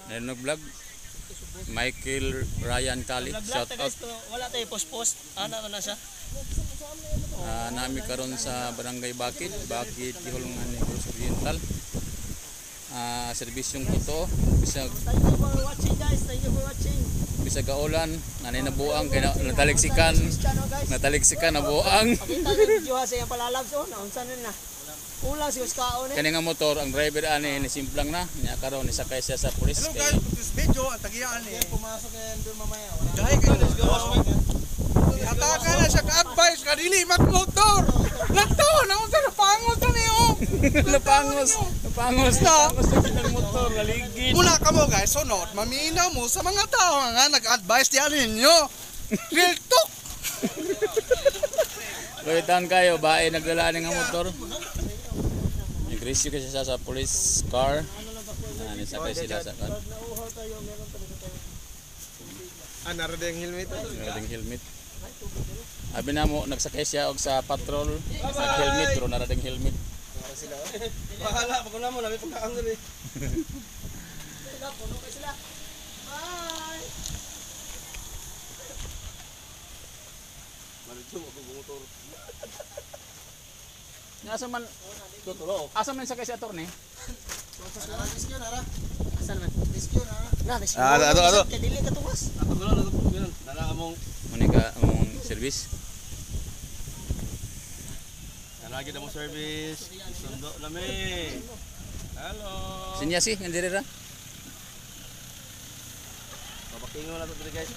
Nanog vlog. Michael Ryan Kali, shout out. Wala tayo post-post. Ana na siya. Nami karon sa Barangay Bakit Ihulungan Negros Oriental. Serbisyong ito bisag Thank you for watching guys. Thank you for watching. bisag kaulan nanay nabuang kay nataliksikan na buang. Pakita ng video ha sa iyang palalabs oh. Naunsan na. Ulang si Uskaon eh. Kani nga motor ang driver ani ni simplang na nya karon ni sakay siya sa pulis. Hello guys, this video ang tagiyaan ni. Pumasok yan doon mamaya. Gahi kayo, let's go. Ataka na siya ka-advise ka dili mag-motor. Lantaw na unsa na pangos na niyo. Napangos na ng motor naligid. Mula ka mo guys, sunod maminaw mo sa mga tao nga nag-advise diyan ninyo. Real talk. Kulitan kayo bae nagdala ni nga motor. Nag-rescue kasi siya sa police car. Ni sakay sila sa kan. Naradeng helmet. Naradeng helmet. Abi na mo nagsakay siya og sa patrol, nag-helmet pero naradeng helmet. Bahala pag una mo labi pagkaan dali. Puno kayo sila. Bye. Malito mo kung motor. Asa man Tutulo. asa man sakay si attorney? Rescue na ra. Asan man? Rescue na ra. Na, rescue. Ato. Kadili ka tuwas. Ako gulo nala among Monika among service. lagi na mo service. Sundo nami. Hello. Sinya si nandiri ra. Papakingo na to diri guys.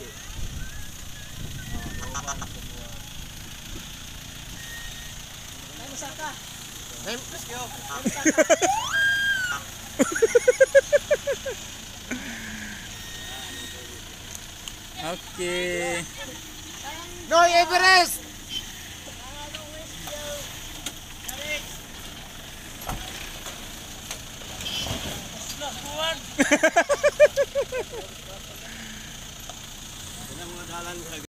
Ay, masaka. Let's go. Okay. No Everest. Buwan.